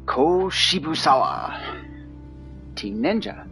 Ko Shibusawa. Team Ninja.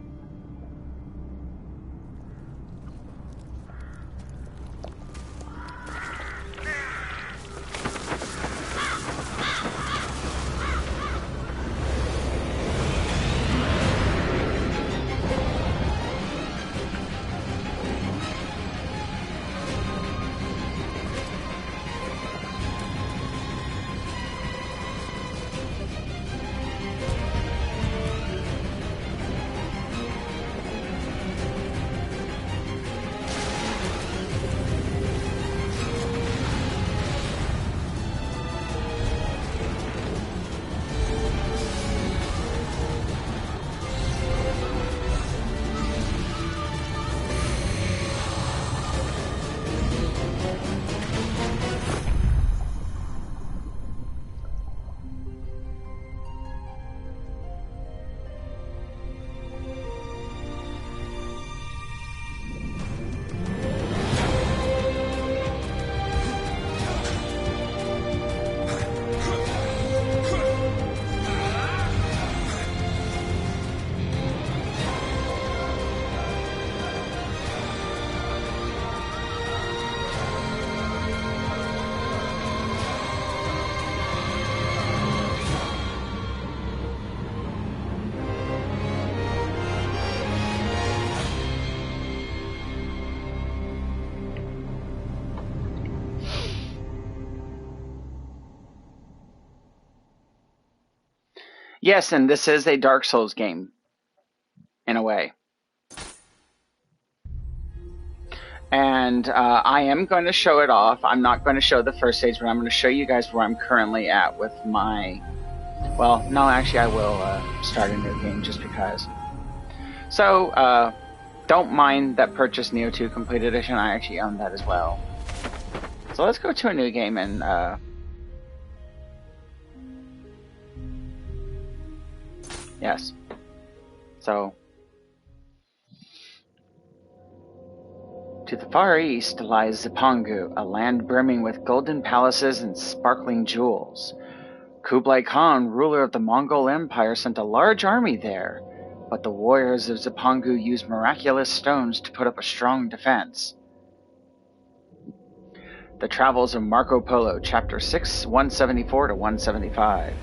Yes, and this is a Dark Souls game, in a way. And I am going to show it off. I'm not going to show the first stage, but I'm going to show you guys where I'm currently at with my... Well, no, actually I will start a new game just because. So, don't mind that purchase Neo 2 Complete Edition. I actually own that as well. So let's go to a new game and... Yes. So... To the far east lies Zipangu, a land brimming with golden palaces and sparkling jewels. Kublai Khan, ruler of the Mongol Empire, sent a large army there, but the warriors of Zipangu used miraculous stones to put up a strong defense. The Travels of Marco Polo, Chapter 6, 174 to 175.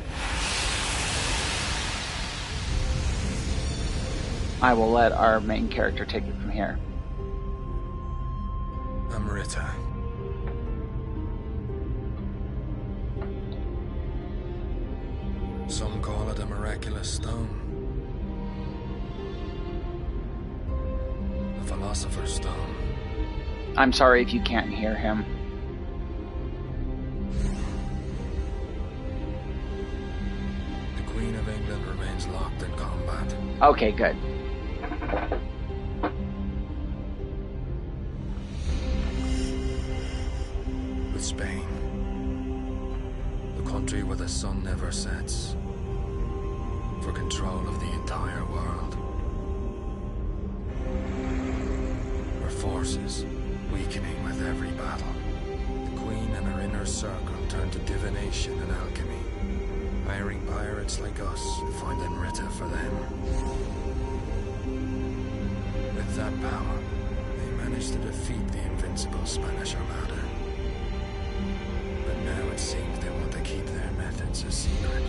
I will let our main character take it from here. Amrita. Some call it a miraculous stone. The Philosopher's Stone. I'm sorry if you can't hear him. The Queen of England remains locked in combat. Okay, good. With Spain, the country where the sun never sets, for control of the entire world. Her forces weakening with every battle. The Queen and her inner circle turn to divination and alchemy, hiring pirates like us to find Amrita for them. With that power, they managed to defeat the invincible Spanish Armada. But now it seems they want to keep their methods a secret.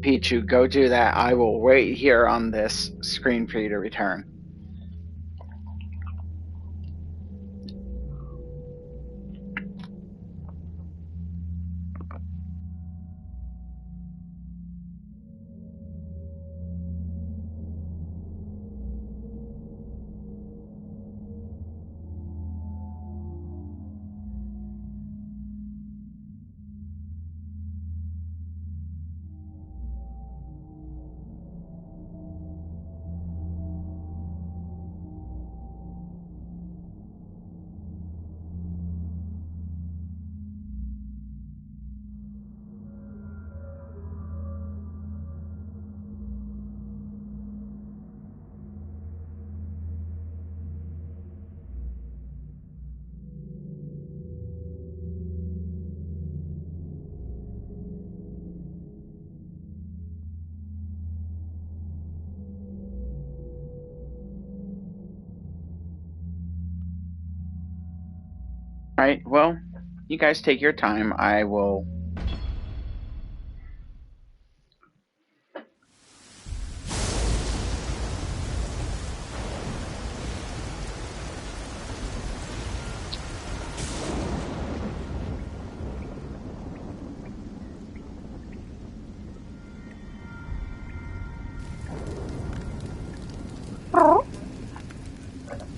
Pichu, go do that. I will wait here on this screen for you to return. Alright, well, you guys take your time. I will...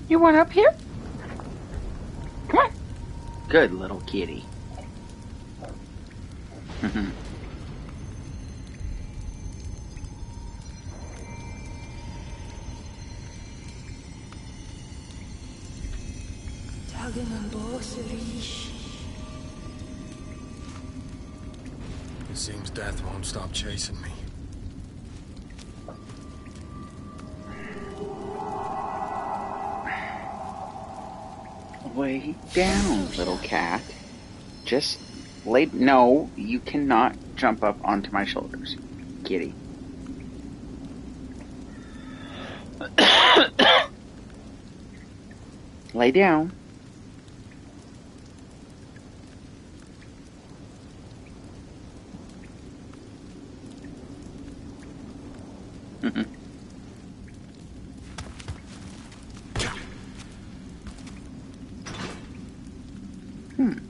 You want up here? Come on. Good little kitty. It seems death won't stop chasing me. Lay down, little cat. Just lay... No, you cannot jump up onto my shoulders, kitty. Lay down.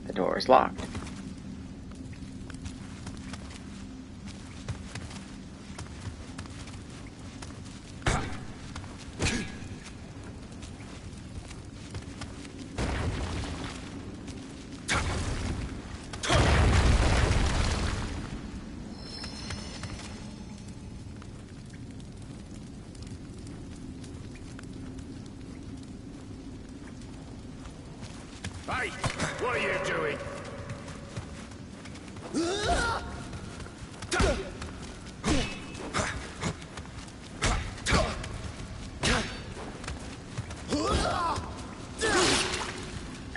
The door is locked. Hey, what are you doing?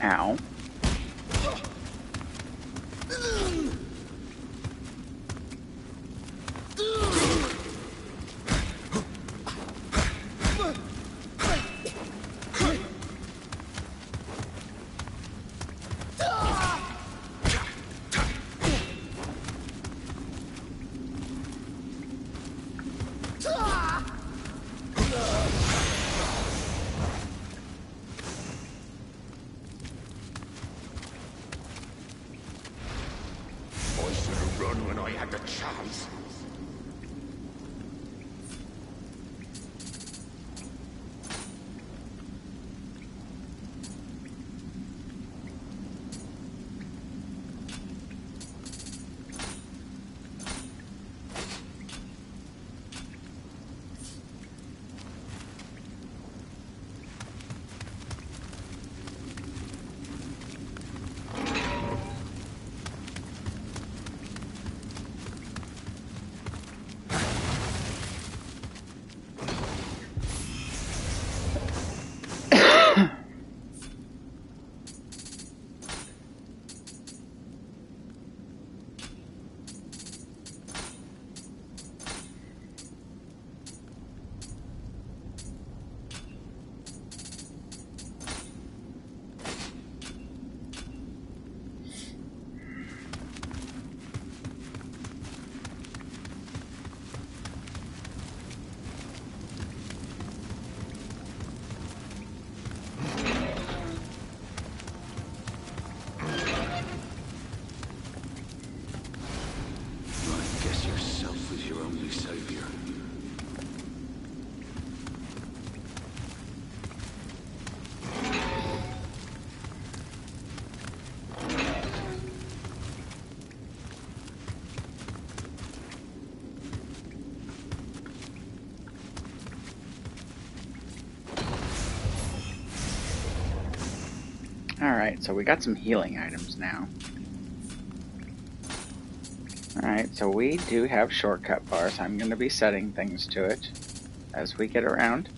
Ow. Run when I had the chance. Alright, so we got some healing items now. Alright, so we do have shortcut bars. I'm going to be setting things to it as we get around.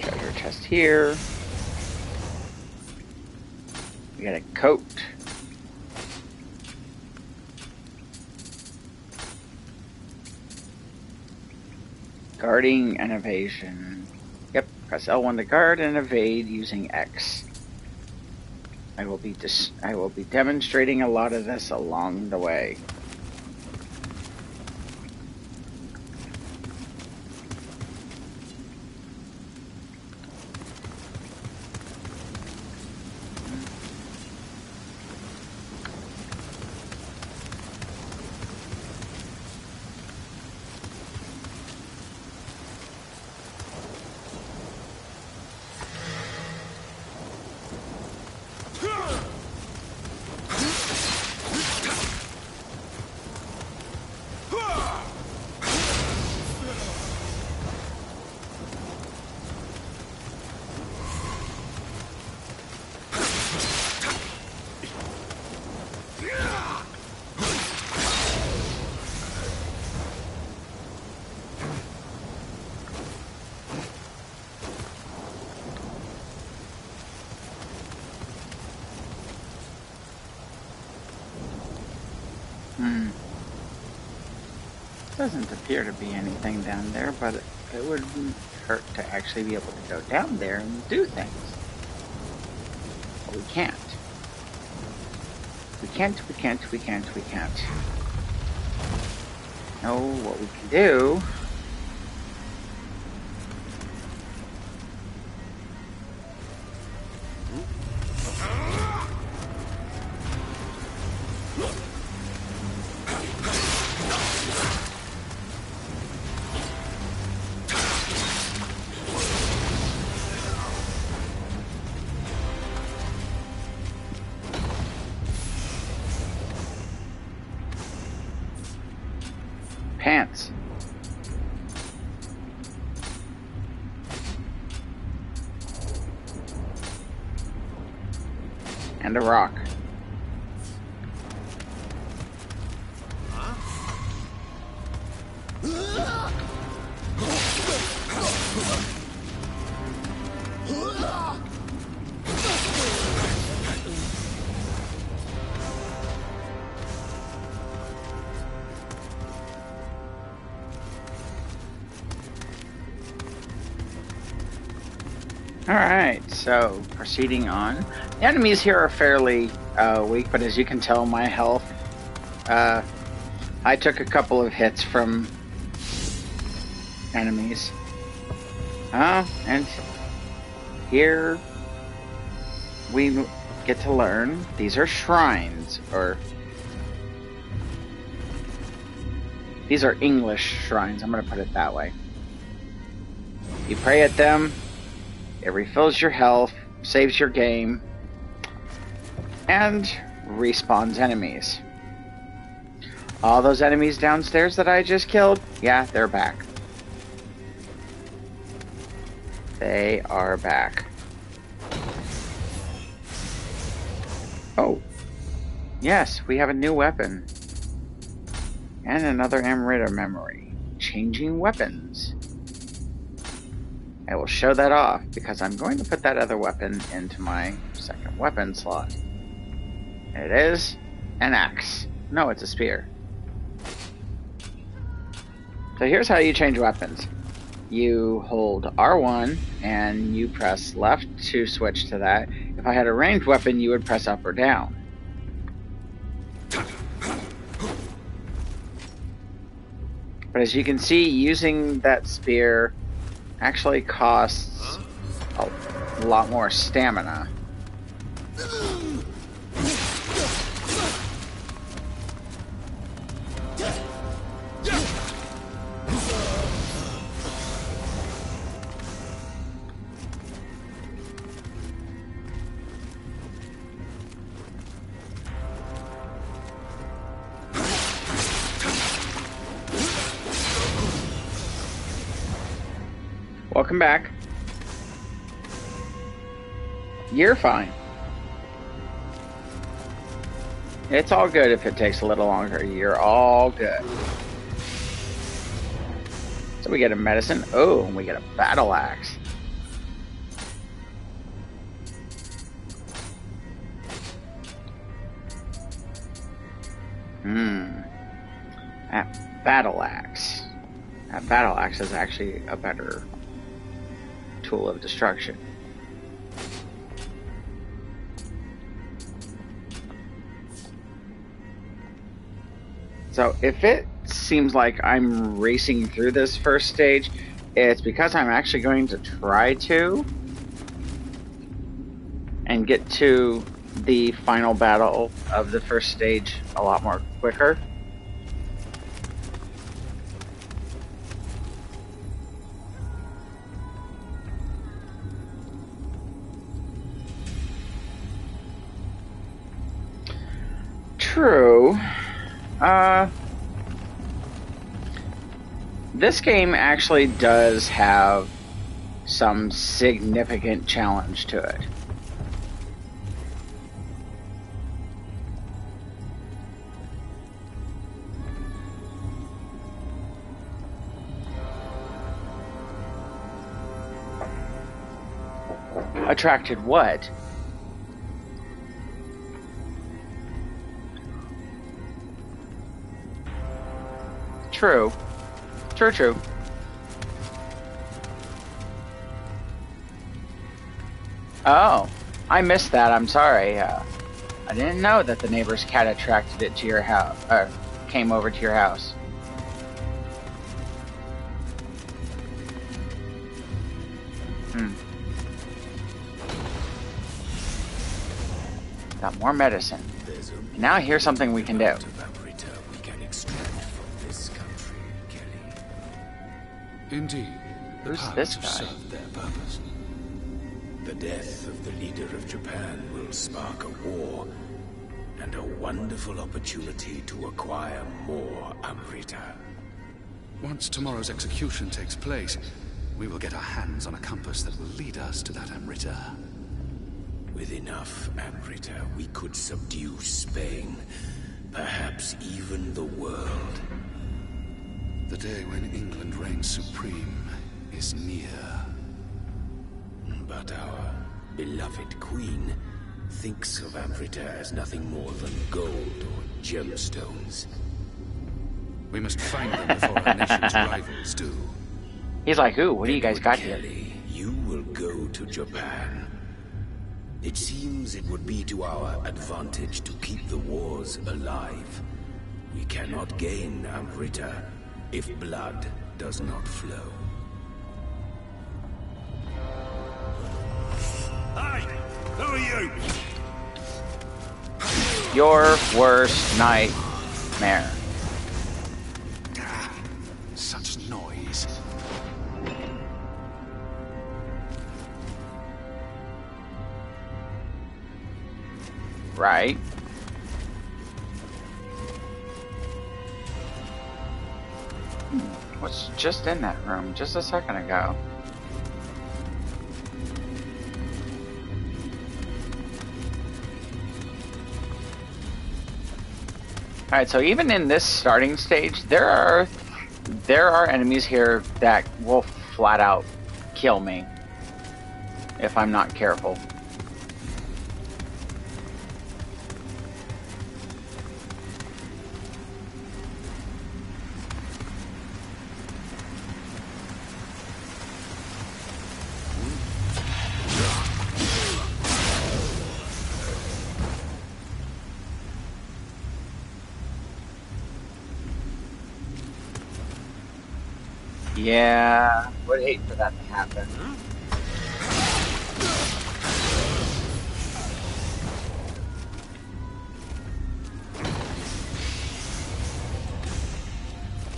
Treasure chest here. We got a coat. Guarding and evasion. Yep, press L1 to guard and evade using X. I will be demonstrating a lot of this along the way. Doesn't appear to be anything down there, but it wouldn't hurt to actually be able to go down there and do things. But we can't. We can't. No, what we can do... Pants. And a rock. Alright, so proceeding on. The enemies here are fairly weak, but as you can tell, my health, I took a couple of hits from enemies. And here we get to learn these are shrines, or these are English shrines, I'm going to put it that way. You pray at them. It refills your health, saves your game, and respawns enemies. All those enemies downstairs that I just killed, yeah, they're back. They are back. Oh, yes, we have a new weapon. And another Amrita memory. Changing weapons. I will show that off because I'm going to put that other weapon into my second weapon slot. And it is an axe. No, it's a spear. So here's how you change weapons. You hold R1 and you press left to switch to that. If I had a ranged weapon, you would press up or down. But as you can see, using that spear actually costs a lot more stamina. Welcome back. You're fine. It's all good if it takes a little longer. You're all good. So we get a medicine. Oh, and we get a battle axe. That battle axe. That battle axe is actually a better tool of destruction. So if it seems like I'm racing through this first stage, it's because I'm actually going to try to and get to the final battle of the first stage a lot more quicker. True. This game actually does have some significant challenge to it. Attracted what? True. True. Oh, I missed that. I'm sorry. I didn't know that the neighbor's cat attracted it to your house, came over to your house. Got more medicine. Now here's something we can do. We can extract from this country, Kelly. Indeed. Who's this guy? Serve their purpose. The death of the leader of Japan will spark a war and a wonderful opportunity to acquire more Amrita. Once tomorrow's execution takes place, we will get our hands on a compass that will lead us to that Amrita. With enough Amrita, we could subdue Spain, perhaps even the world. The day when England reigns supreme is near. But our beloved queen thinks of Amrita as nothing more than gold or gemstones. We must find them before our nation's rivals do. He's like, ooh, what do you guys got here? Kelly, you will go to Japan. It seems it would be to our advantage to keep the wars alive. We cannot gain Amrita if blood does not flow. Hey! Who are you? Your worst nightmare. Such noise. Right. What's just in that room just a second ago? Alright, so even in this starting stage, there are enemies here that will flat out kill me if I'm not careful. Yeah, would hate for that to happen.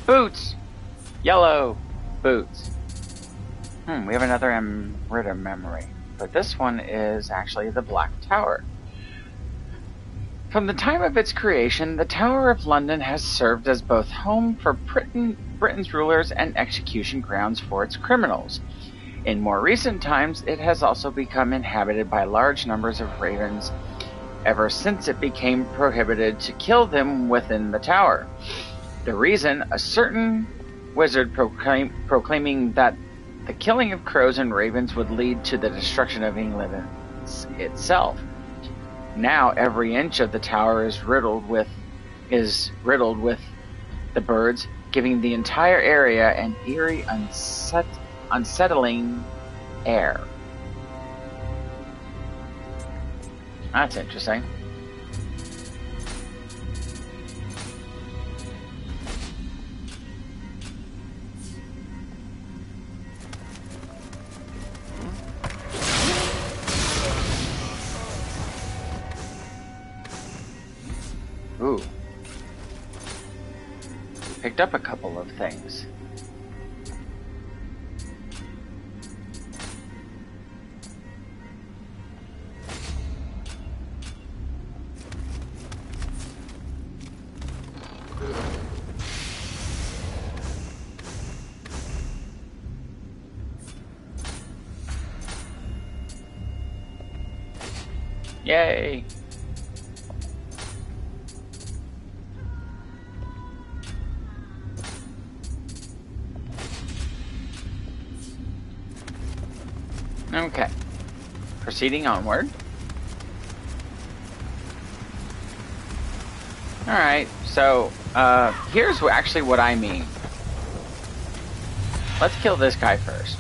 Boots! Yellow boots. We have another Amrita memory, but this one is actually the Black Tower. From the time of its creation, the Tower of London has served as both home for Britain's rulers and execution grounds for its criminals. In more recent times, it has also become inhabited by large numbers of ravens ever since it became prohibited to kill them within the tower. The reason, a certain wizard proclaiming that the killing of crows and ravens would lead to the destruction of England itself. Now every inch of the tower is riddled with the birds giving the entire area an eerie, unsettling air. That's interesting. Ooh. Picked up a couple of things. Yay! Okay. Proceeding onward. Alright, so, here's actually what I mean. Let's kill this guy first.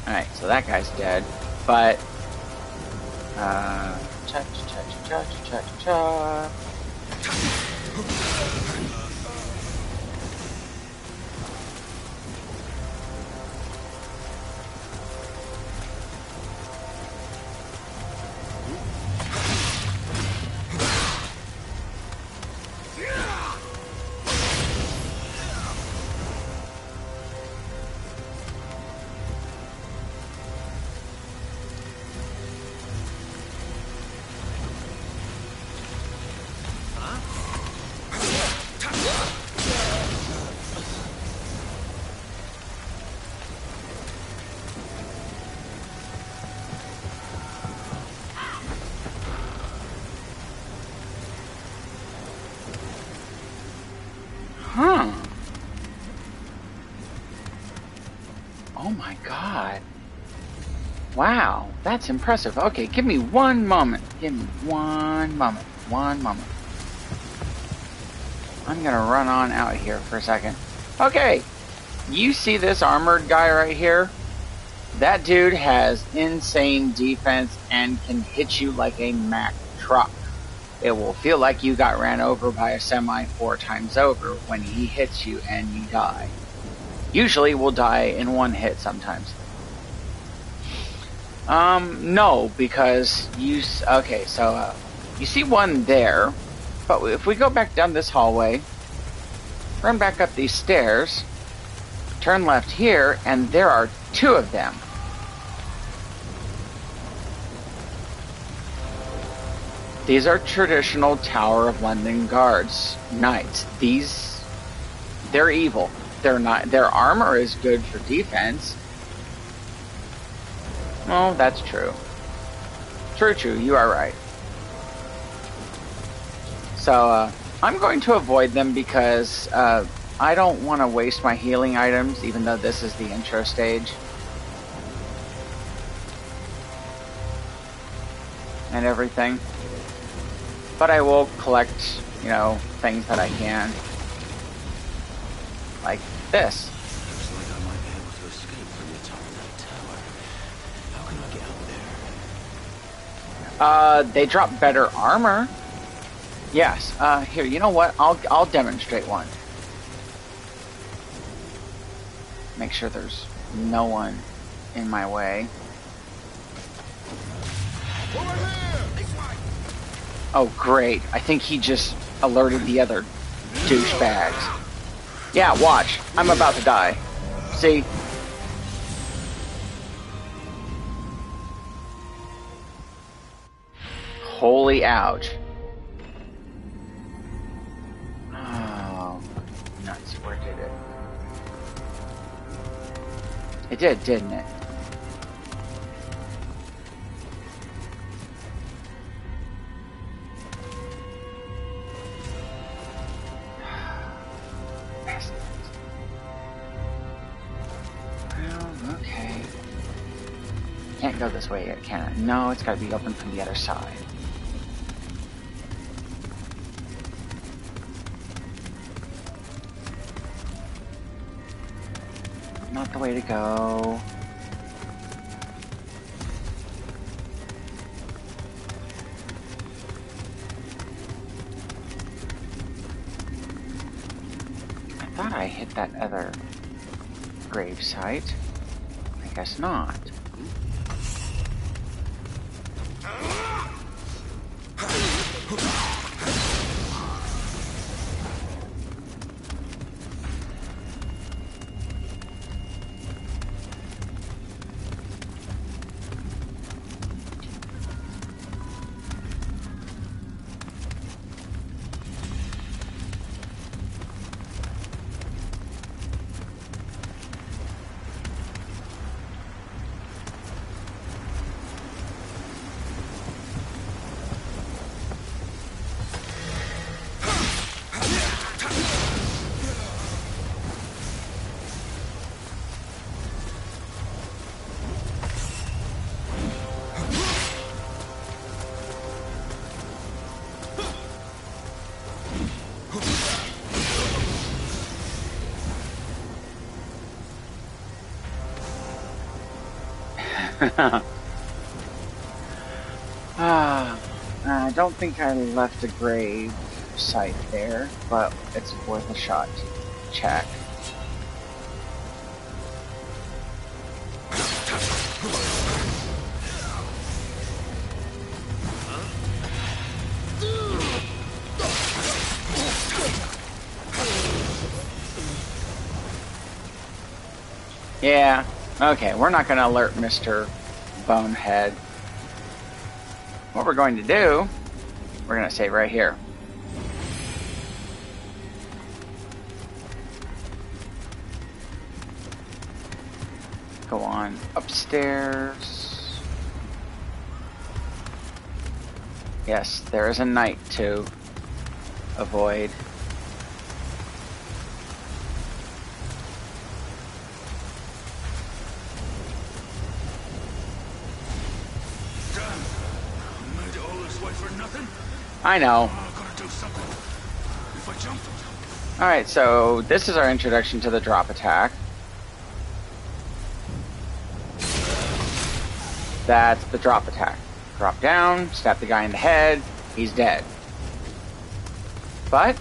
Alright, so that guy's dead, but, cha-cha-cha-cha-cha-cha-cha. Huh. Oh my god. Wow, that's impressive. Okay, give me one moment. Give me one moment. One moment. I'm gonna run on out here for a second. Okay, you see this armored guy right here? That dude has insane defense and can hit you like a Mack truck. It will feel like you got ran over by a semi 4 times over when he hits you and you die. Usually we'll die in one hit sometimes. No, because you... Okay, so, you see one there, but if we go back down this hallway, run back up these stairs, turn left here, and there are 2 of them. These are traditional Tower of London guards, knights. They're evil. They're not. Their armor is good for defense. Oh, that's true. True, you are right. So, I'm going to avoid them because, I don't want to waste my healing items, even though this is the intro stage. And everything. But I will collect, you know, things that I can. Like this. Looks like I might be able to escape from the top of that tower. How can I get out there? They drop better armor. Yes, here, you know what? I'll demonstrate one. Make sure there's no one in my way. Oh, great. I think he just alerted the other douchebags. Yeah, watch. I'm about to die. See? Holy ouch. Oh, nuts. Where did it? It did, didn't it? Can't go this way yet, can it? No, it's gotta be open from the other side. the way to go. I thought I hit that other grave site. I guess not. I don't think I left a grave site there, but it's worth a shot to check. Yeah, okay, we're not going to alert Mr. Bonehead. What we're going to do, we're going to save right here. Go on upstairs. Yes, there is a knight to avoid. I know. Alright, so this is our introduction to the drop attack. That's the drop attack. Drop down, stab the guy in the head, he's dead. But,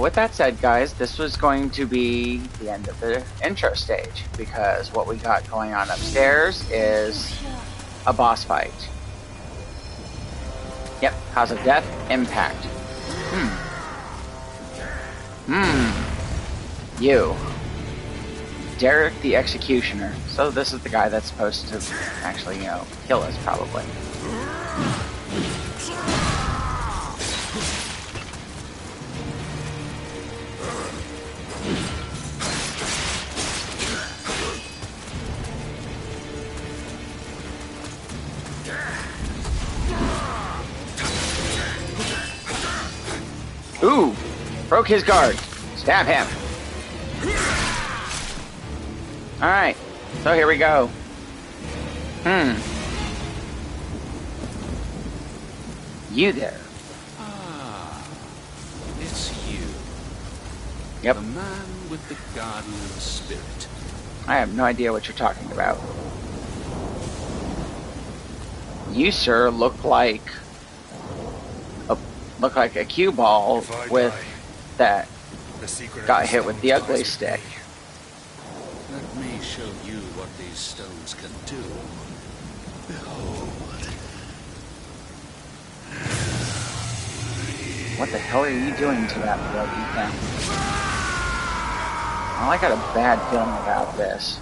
with that said, guys, this was going to be the end of the intro stage, because what we got going on upstairs is a boss fight. Yep, cause of death, impact. You. Derek the Executioner. So this is the guy that's supposed to actually, you know, kill us, probably. Ooh! Broke his guard. Stab him. Alright. So here we go. You there. Ah, it's you. Yep. The man with the garden spirit. I have no idea what you're talking about. You, sir, look like a cue ball with that got hit with the ugly stick. Let me show you what these stones can do. Behold. What the hell are you doing to that bloody thing? Well, I got a bad feeling about this.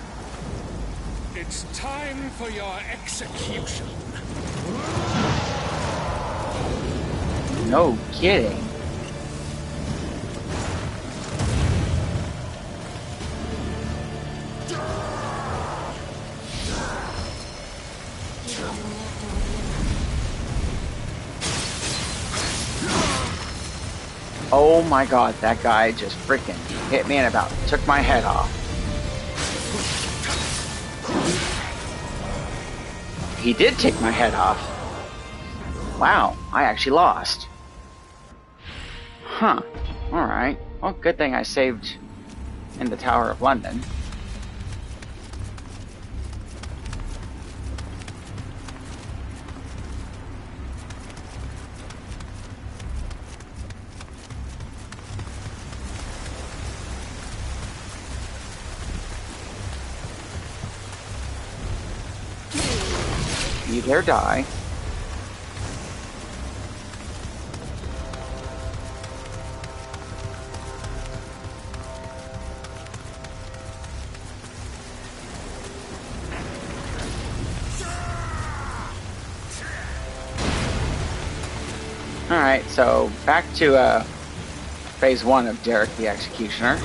It's time for your execution. No kidding. Oh my god, that guy just freaking hit me and about took my head off. He did take my head off. Wow, I actually lost. Huh. Alright. Well, good thing I saved in the Tower of London. Breathe or die. Alright, so back to phase 1 of Derek the Executioner.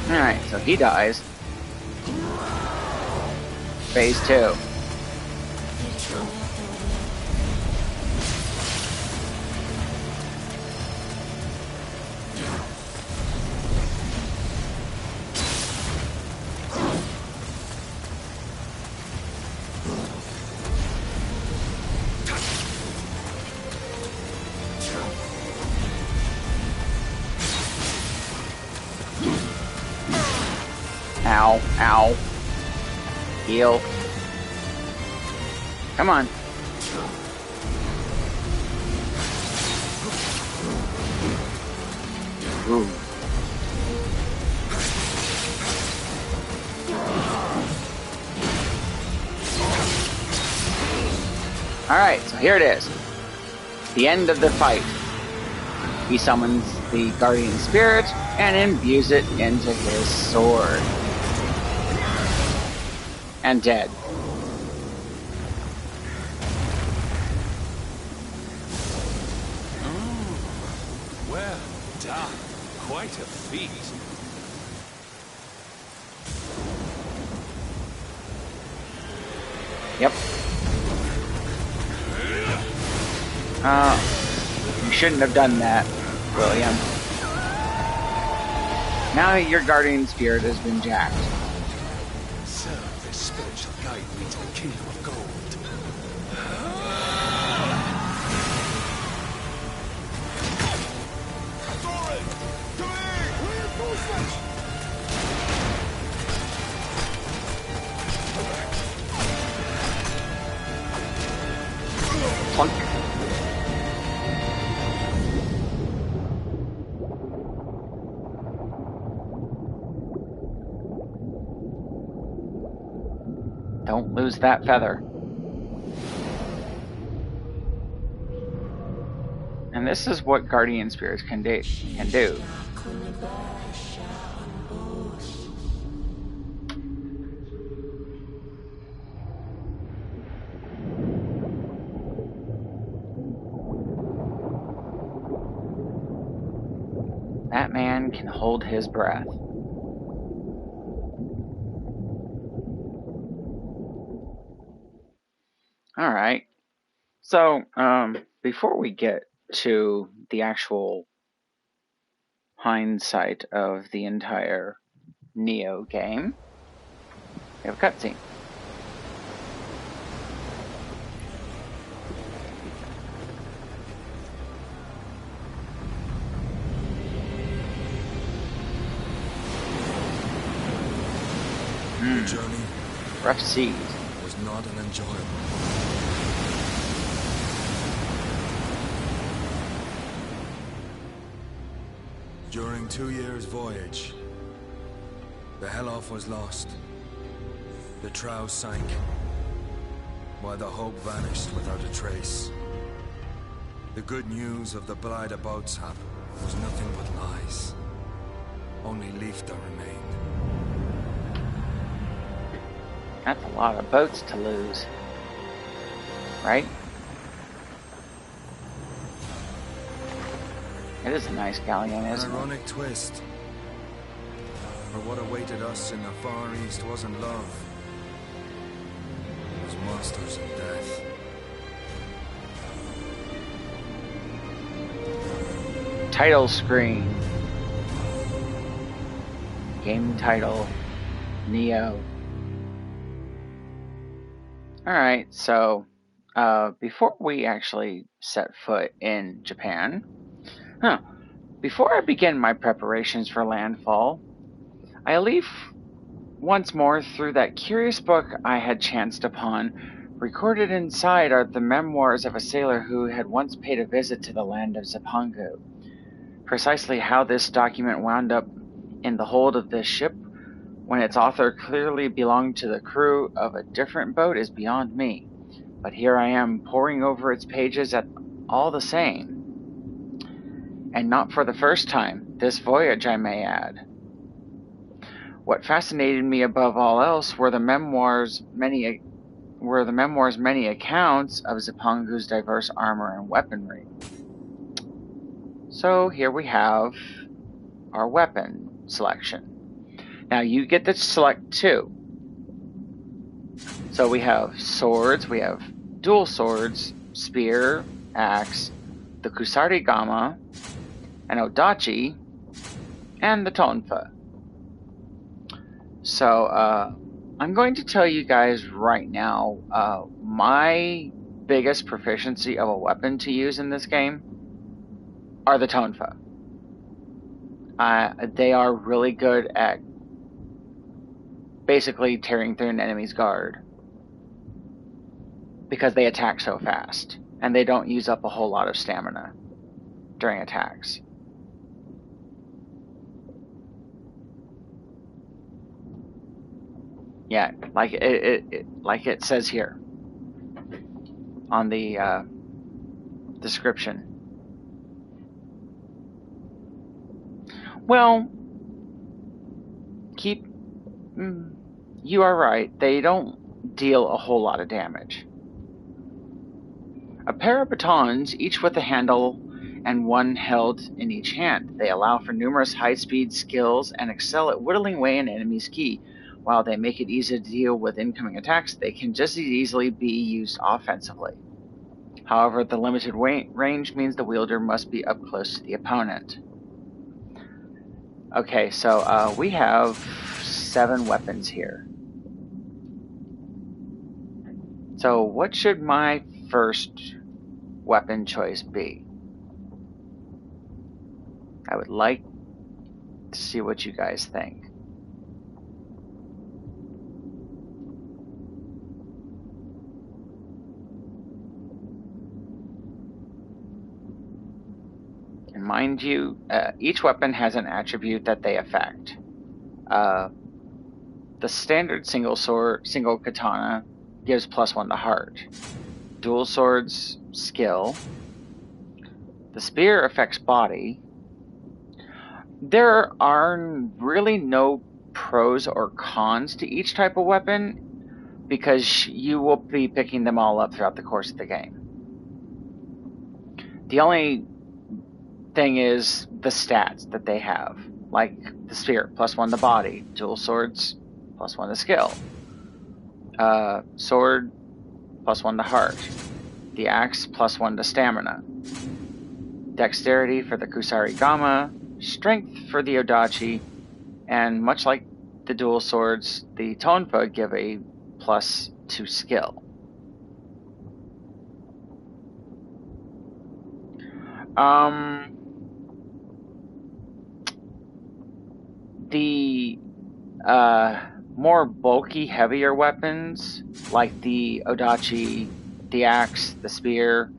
Alright, so he dies. Phase 2. Ow, ow. Heal. Come on. Ooh. Alright, so here it is. The end of the fight. He summons the Guardian Spirit and imbues it into his sword. And dead. Well done. Quite a feat. Yep. You shouldn't have done that, William. Now your Guardian Spirit has been jacked. So this spirit shall guide me to the kingdom of gold. Plunk. Don't lose that feather. And this is what Guardian Spirits can do. That man can hold his breath. Alright. So, before we get to the actual hindsight of the entire Neo game, we have a cutscene. The journey Rough seas. was not an enjoyable. During 2 years' voyage, the Helloff was lost. The trow sank, while the hope vanished without a trace. The good news of the Blythe boatshap was nothing but lies. Only Leifta remained. That's a lot of boats to lose. Right? It is a nice galleon, An isn't it? ironic twist. For what awaited us in the Far East wasn't love. It was monsters and death. Title screen. Game title. Neo. Alright, so before we actually set foot in Japan, before I begin my preparations for landfall, I leave once more through that curious book I had chanced upon. Recorded inside are the memoirs of a sailor who had once paid a visit to the land of Zipangu. Precisely how this document wound up in the hold of this ship, when its author clearly belonged to the crew of a different boat, is beyond me. But here I am, poring over its pages at all the same. And not for the first time, this voyage, I may add. What fascinated me above all else were the memoirs' many accounts of Zipangu's diverse armor and weaponry. So here we have our weapon selection. Now you get to select two. So we have swords, we have dual swords, spear, axe, the kusarigama, an odachi, and the tonfa. So I'm going to tell you guys right now my biggest proficiency of a weapon to use in this game are the tonfa. They are really good at basically tearing through an enemy's guard because they attack so fast and they don't use up a whole lot of stamina during attacks. Yeah, like it says here on the description. Well, you are right. They don't deal a whole lot of damage. A pair of batons, each with a handle and one held in each hand. They allow for numerous high-speed skills and excel at whittling away an enemy's ki. While they make it easy to deal with incoming attacks, they can just as easily be used offensively. However, the limited range means the wielder must be up close to the opponent. Okay, so we have 7 weapons here. So what should my first weapon choice be? I would like to see what you guys think. And mind you, each weapon has an attribute that they affect. The standard single katana gives +1 to heart. Dual swords, skill. The spear affects body. There are really no pros or cons to each type of weapon because you will be picking them all up throughout the course of the game. The only thing is the stats that they have, like the spear, +1 to body, dual swords, +1 to skill, sword, +1 to heart, the axe, +1 to stamina, dexterity for the kusarigama, strength for the odachi, and much like the dual swords, the tonfa give a +2 skill. The more bulky, heavier weapons, like the odachi, the axe, the spear,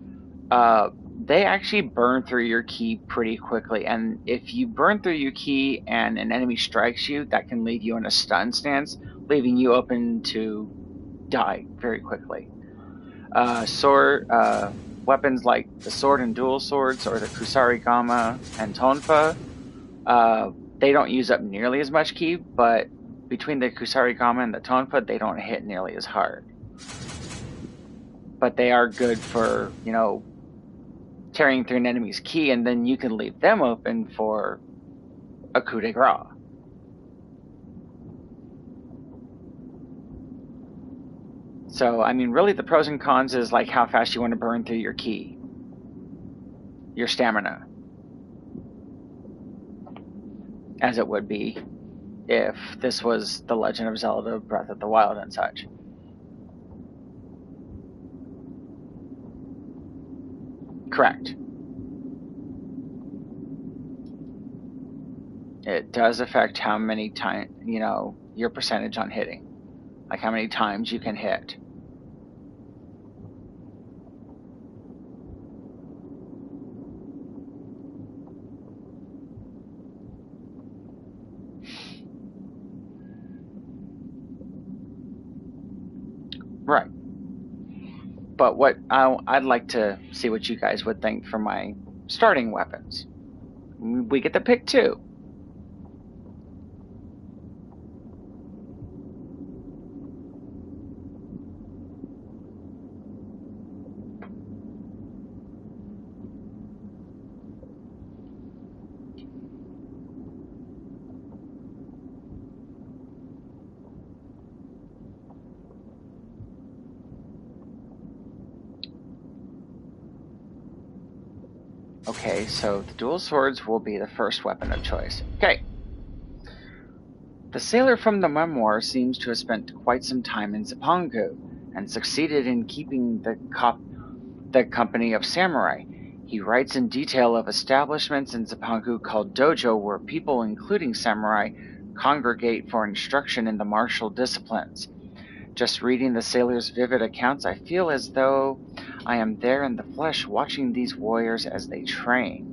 they actually burn through your ki pretty quickly. And if you burn through your ki and an enemy strikes you, that can leave you in a stun stance, leaving you open to die very quickly. Weapons like the sword and dual swords, or the kusarigama and tonfa, they don't use up nearly as much ki, but between the kusarigama and the tonfa, they don't hit nearly as hard. But they are good for, tearing through an enemy's ki, and then you can leave them open for a coup de grace. So, I mean, really the pros and cons is like how fast you want to burn through your ki, your stamina, as it would be if this was The Legend of Zelda Breath of the Wild and such. Correct. It does affect how many times, your percentage on hitting. Like how many times you can hit. Right. But what I'd like to see what you guys would think for my starting weapons. We get to pick 2. Okay, so the dual swords will be the first weapon of choice. Okay. The sailor from the memoir seems to have spent quite some time in Zipangu and succeeded in keeping the company of samurai. He writes in detail of establishments in Zipangu called dojo where people, including samurai, congregate for instruction in the martial disciplines. Just reading the sailor's vivid accounts, I feel as though I am there in the flesh watching these warriors as they train.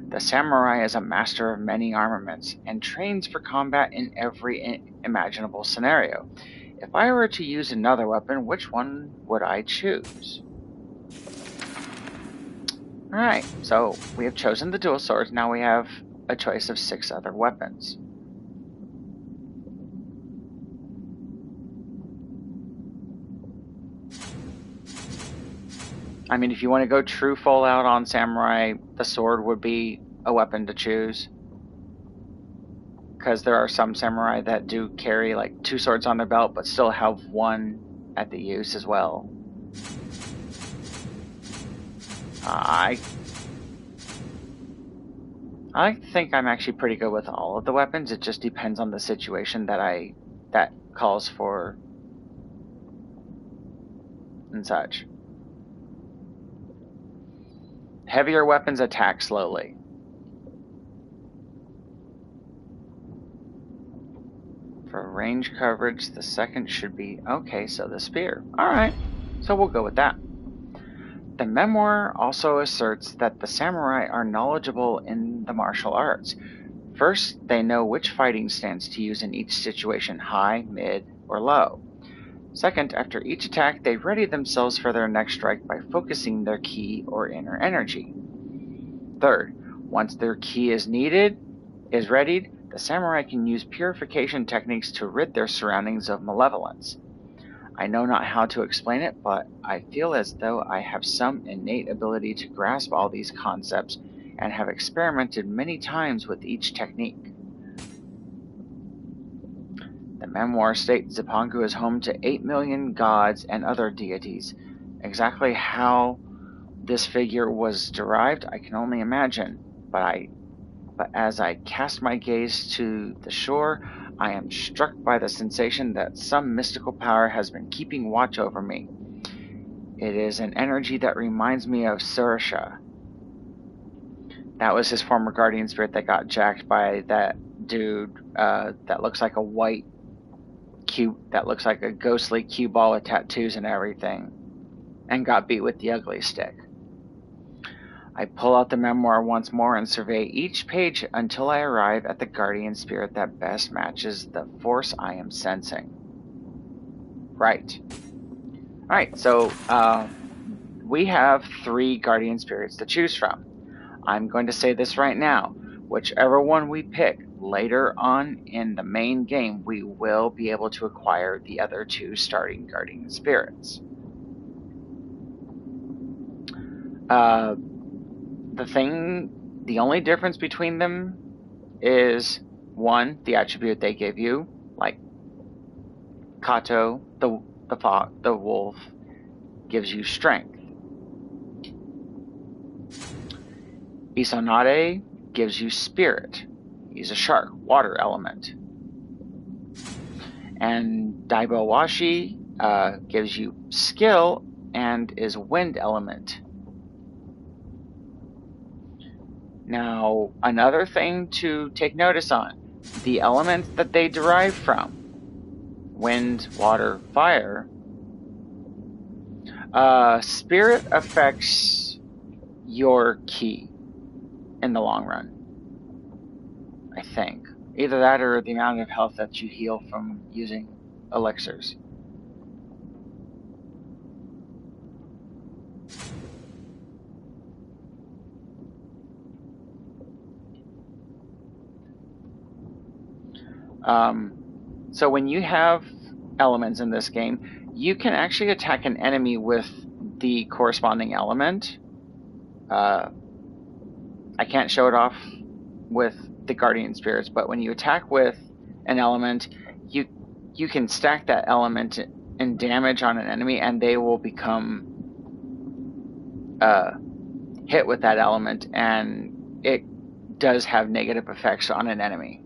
The samurai is a master of many armaments and trains for combat in every imaginable scenario. If I were to use another weapon, which one would I choose? Alright, so we have chosen the dual swords. Now we have a choice of 6 other weapons. I mean, if you want to go true full out on samurai, the sword would be a weapon to choose. Because there are some samurai that do carry like 2 swords on their belt, but still have 1 at the use as well. I think I'm actually pretty good with all of the weapons. It just depends on the situation that calls for and such. Heavier weapons attack slowly. For range coverage, the second should be... Okay, so the spear. Alright, so we'll go with that. The memoir also asserts that the samurai are knowledgeable in the martial arts. First, they know which fighting stance to use in each situation, high, mid, or low. Second, after each attack, they ready themselves for their next strike by focusing their ki or inner energy. Third, once their ki is readied, the samurai can use purification techniques to rid their surroundings of malevolence. I know not how to explain it, but I feel as though I have some innate ability to grasp all these concepts and have experimented many times with each technique. The memoir states Zipangu is home to 8 million gods and other deities. Exactly how this figure was derived, I can only imagine, but as I cast my gaze to the shore, I am struck by the sensation that some mystical power has been keeping watch over me. It is an energy that reminds me of Surisha. That was his former guardian spirit that got jacked by that dude that looks like a white cube, that looks like a ghostly cue ball with tattoos and everything, and got beat with the ugly stick. I pull out the memoir once more and survey each page until I arrive at the guardian spirit that best matches the force I am sensing. Right. Alright, so we have 3 guardian spirits to choose from. I'm going to say this right now. Whichever one we pick, later on in the main game, we will be able to acquire the other 2 starting guardian spirits. The only difference between them is, 1, the attribute they give you, like Kato, the wolf, gives you strength. Isonade gives you spirit. He's a shark, water element. And Daibowashi gives you skill and is wind element. Now, another thing to take notice on, the elements that they derive from, wind, water, fire, spirit affects your ki in the long run, I think. Either that or the amount of health that you heal from using elixirs. So when you have elements in this game, you can actually attack an enemy with the corresponding element. I can't show it off with the guardian spirits, but when you attack with an element, you can stack that element and damage on an enemy, and they will become hit with that element, and it does have negative effects on an enemy.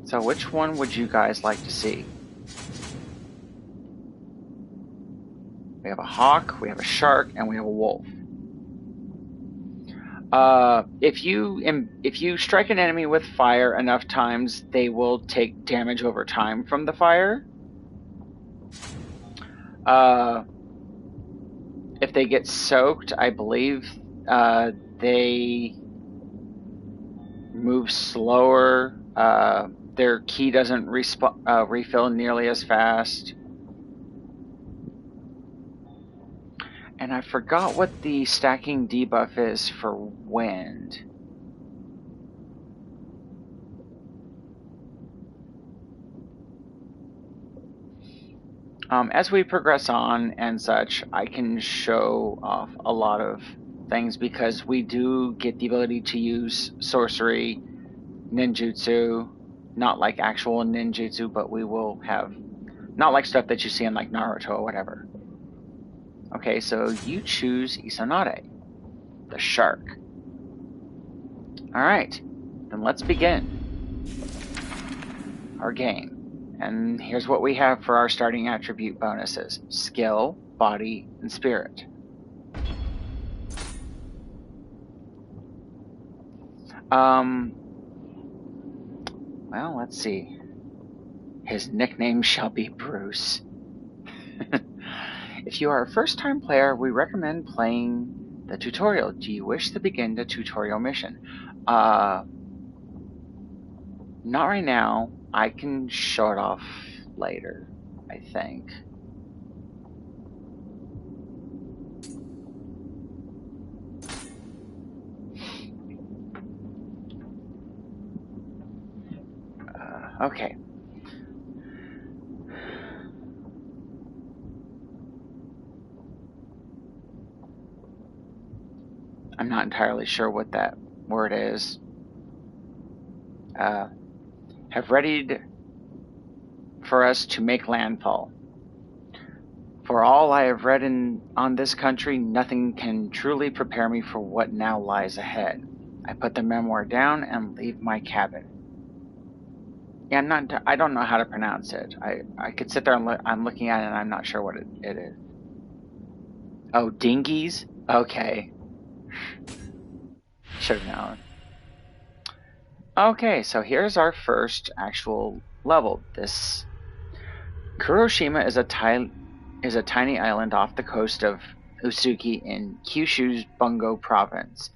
So which one would you guys like to see? We have a hawk, we have a shark, and we have a wolf. If you strike an enemy with fire enough times, they will take damage over time from the fire. If they get soaked, I believe they move slower. Their ki doesn't refill nearly as fast. And I forgot what the stacking debuff is for wind. As we progress on and such, I can show off a lot of things because we do get the ability to use sorcery, ninjutsu, not like actual ninjutsu, but we will have, not like stuff that you see in like Naruto or whatever. Okay, so you choose Isanade, the shark. Alright, then let's begin our game. And here's what we have for our starting attribute bonuses: skill, body, and spirit. Well, let's see. His nickname shall be Bruce. If you are a first-time player, we recommend playing the tutorial. Do you wish to begin the tutorial mission? Not right now. I can show it off later, I think. Okay. I'm not entirely sure what that word is. Have readied for us to make landfall. For all I have read on this country, nothing can truly prepare me for what now lies ahead. I put the memoir down and leave my cabin. Yeah, I don't know how to pronounce it. I could sit there and I'm looking at it and I'm not sure what it is. Oh, dinghies? Okay. Should have known. Okay, so here's our first actual level. This Kuroshima is a tiny island off the coast of Usuki in Kyushu's Bungo province.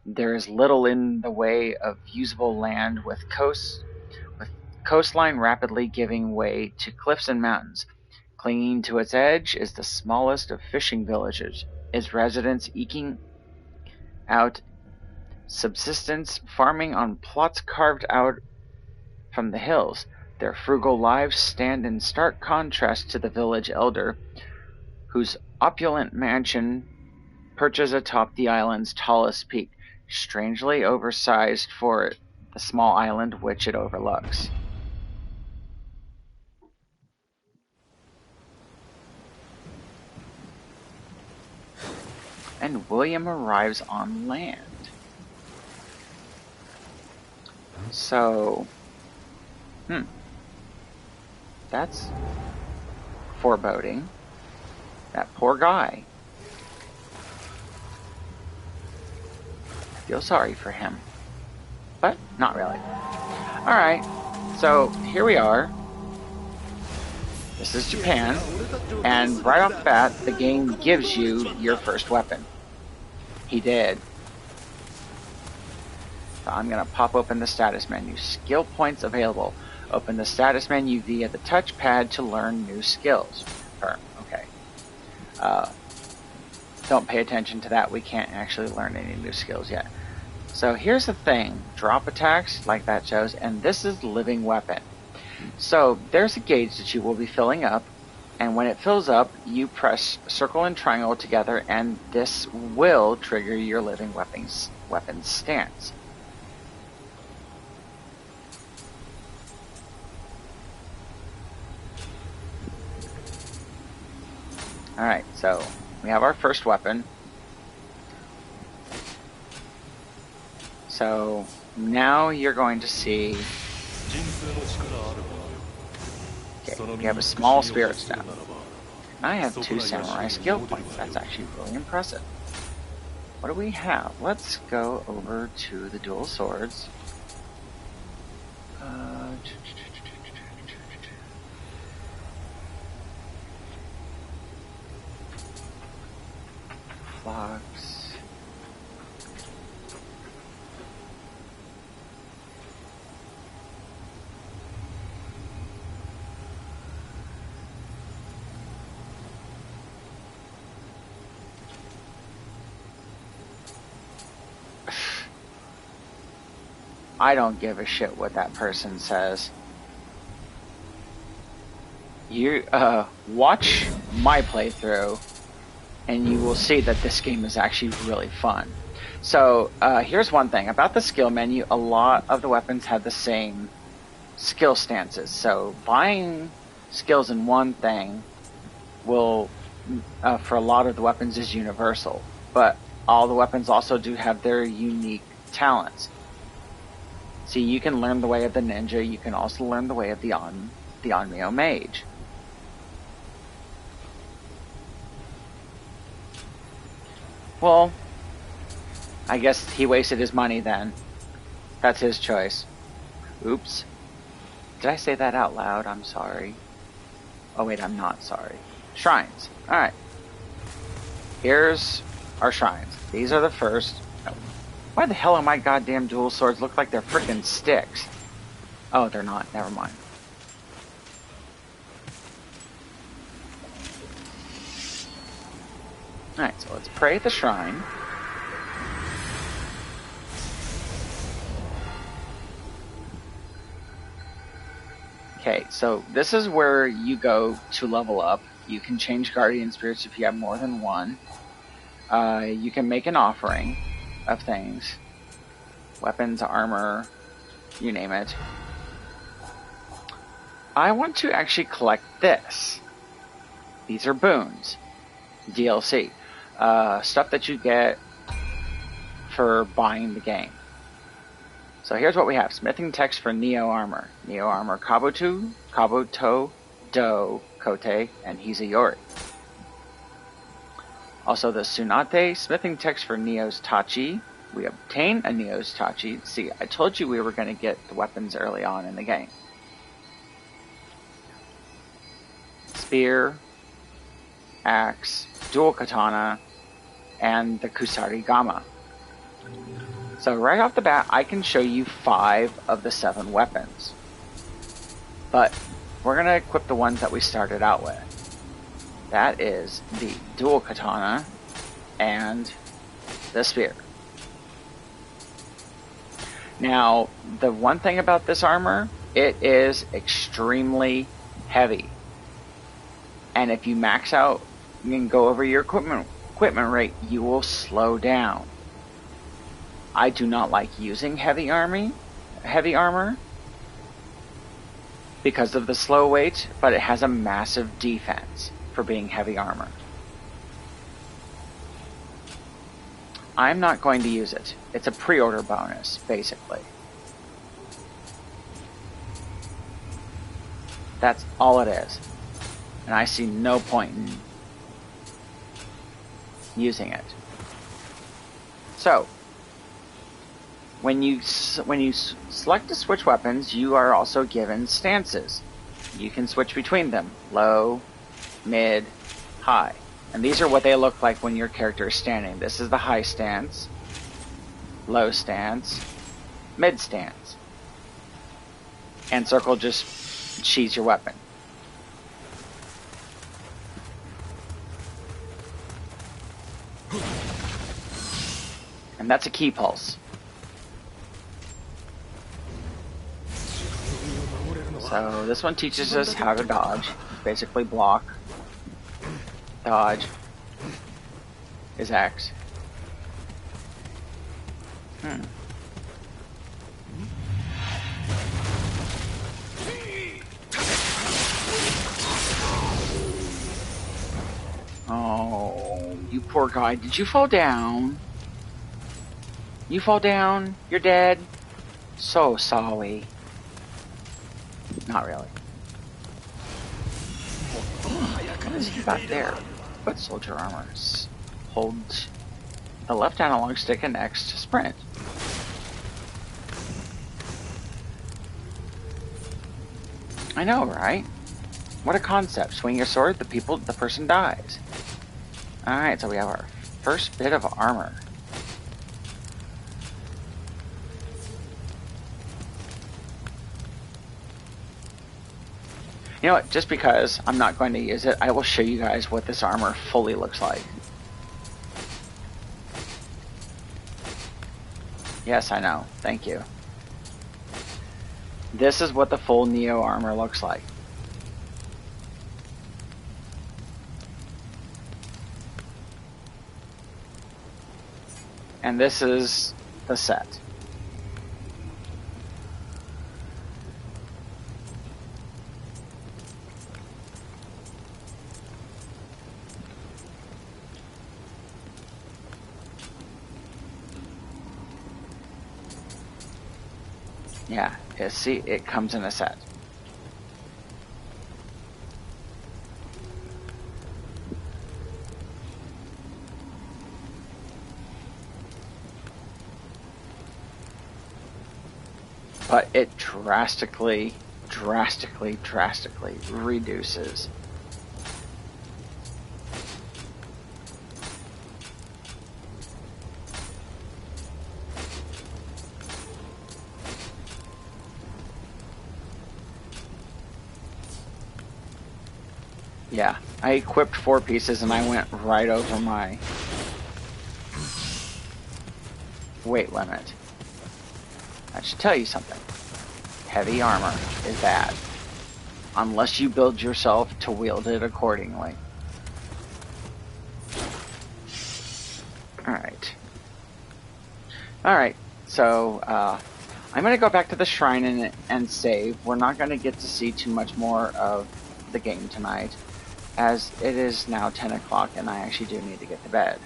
There is little in the way of usable land, with coastline rapidly giving way to cliffs and mountains. Clinging to its edge is the smallest of fishing villages, its residents eking out subsistence farming on plots carved out from the hills. Their frugal lives stand in stark contrast to the village elder, whose opulent mansion perches atop the island's tallest peak, strangely oversized for the small island which it overlooks. And William arrives on land. So, That's foreboding. That poor guy. I feel sorry for him. But not really. Alright, so here we are. This is Japan. And right off the bat, the game gives you your first weapon. He did. So I'm going to pop open the status menu. Skill points available. Open the status menu via the touchpad to learn new skills. Okay. Don't pay attention to that. We can't actually learn any new skills yet. So here's the thing. Drop attacks, like that shows, and this is living weapon. So there's a gauge that you will be filling up, and when it fills up, you press circle and triangle together, and this will trigger your living weapons stance. Alright, so we have our first weapon. So now you're going to see... Okay, we have a small spirit stone. I have 2 samurai skill points. That's actually really impressive. What do we have? Let's go over to the dual swords. Flocks. I don't give a shit what that person says. You, watch my playthrough, and you will see that this game is actually really fun. So, here's one thing. About the skill menu, a lot of the weapons have the same skill stances. So, buying skills in one thing will, for a lot of the weapons, is universal. But all the weapons also do have their unique talents. See, you can learn the way of the ninja, you can also learn the way of the Onmyo mage. Well, I guess he wasted his money then. That's his choice. Oops. Did I say that out loud? I'm sorry. Oh wait, I'm not sorry. Shrines. Alright. Here's our shrines. These are the first. Why the hell are my goddamn dual swords look like they're frickin' sticks? Oh, they're not. Never mind. Alright, so let's pray at the shrine. Okay, so this is where you go to level up. You can change guardian spirits if you have more than one. You can make an offering of things. Weapons, armor, you name it. I want to actually collect this. These are boons. DLC. Stuff that you get for buying the game. So here's what we have. Smithing text for Neo Armor. Neo Armor Kabuto, Do, Kote, and Hizayori. Also the Tsunade, smithing text for Neo's Tachi. We obtain a Neo's Tachi. See, I told you we were going to get the weapons early on in the game. Spear, axe, dual katana, and the Kusari Gama. So right off the bat, I can show you 5 of the 7 weapons. But we're going to equip the ones that we started out with. That is the dual katana and the spear. Now, the one thing about this armor, it is extremely heavy. And if you max out and go over your equipment rate, you will slow down. I do not like using heavy armor because of the slow weight, but it has a massive defense for being heavy armor. I'm not going to use it. It's a pre-order bonus, basically. That's all it is. And I see no point in using it. So, when you select to switch weapons, you are also given stances. You can switch between them. Low, mid, high. And these are what they look like when your character is standing. This is the high stance, low stance, mid stance. And circle just sheathes your weapon. And that's a key pulse. So this one teaches us how to dodge. Basically block, dodge is X. Oh, you poor guy. Did you fall down? You fall down? You're dead? So sorry. Not really. What is he back there? Foot soldier armor. Hold the left analog stick and X to sprint. I know, right? What a concept. Swing your sword, the person dies. Alright, so we have our first bit of armor. You know what, just because I'm not going to use it, I will show you guys what this armor fully looks like. Yes, I know. Thank you. This is what the full Neo armor looks like. And this is the set. Yeah, see, it comes in a set. But it drastically reduces. Yeah, I equipped 4 pieces and I went right over my weight limit. That should tell you something. Heavy armor is bad. Unless you build yourself to wield it accordingly. Alright, so I'm going to go back to the shrine and save. We're not going to get to see too much more of the game tonight, as it is now 10 o'clock and I actually do need to get to bed.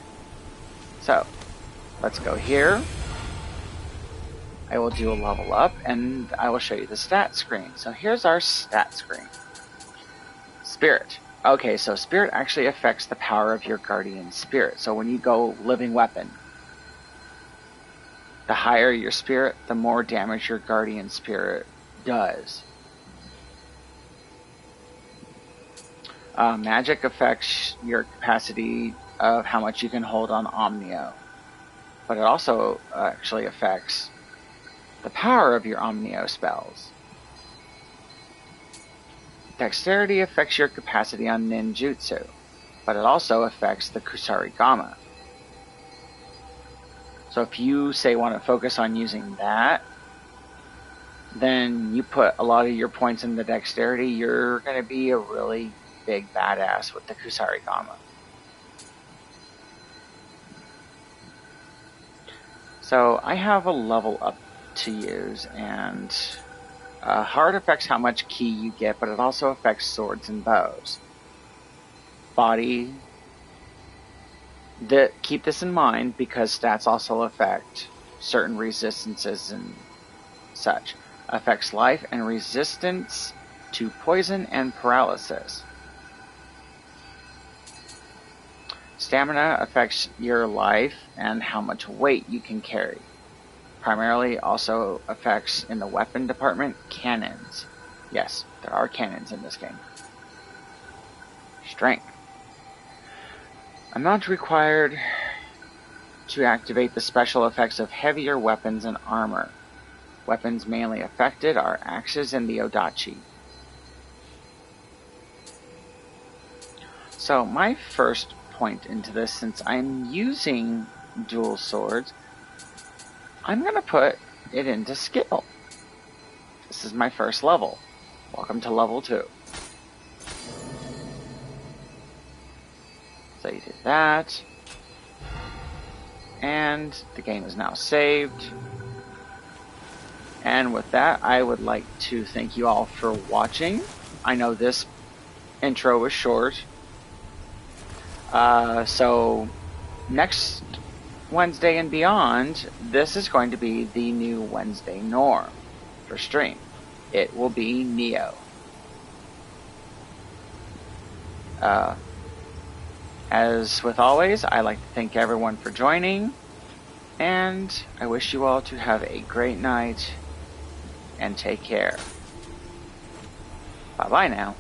So, let's go here. I will do a level up and I will show you the stat screen. So here's our stat screen. Spirit. Okay, so spirit actually affects the power of your guardian spirit. So when you go living weapon, the higher your spirit, the more damage your guardian spirit does. Magic affects your capacity of how much you can hold on Omnio. But it also actually affects the power of your Omnio spells. Dexterity affects your capacity on ninjutsu, but it also affects the Kusarigama. So if you, say, want to focus on using that, then you put a lot of your points in the dexterity, you're going to be a really big badass with the Kusarigama. So I have a level up to use, and heart affects how much ki you get, but it also affects swords and bows. Body, keep this in mind because stats also affect certain resistances and such. Affects life and resistance to poison and paralysis. Stamina affects your life and how much weight you can carry. Primarily also affects, in the weapon department, cannons. Yes, there are cannons in this game. Strength. Amount required to activate the special effects of heavier weapons and armor. Weapons mainly affected are axes and the odachi. So my first point into this, since I'm using dual swords, I'm going to put it into skill. This is my first level. Welcome to level 2. So you did that. And the game is now saved. And with that, I would like to thank you all for watching. I know this intro was short. So next Wednesday and beyond, this is going to be the new Wednesday norm for stream. It will be Neo. As with always, I'd like to thank everyone for joining, and I wish you all to have a great night, and take care. Bye-bye now.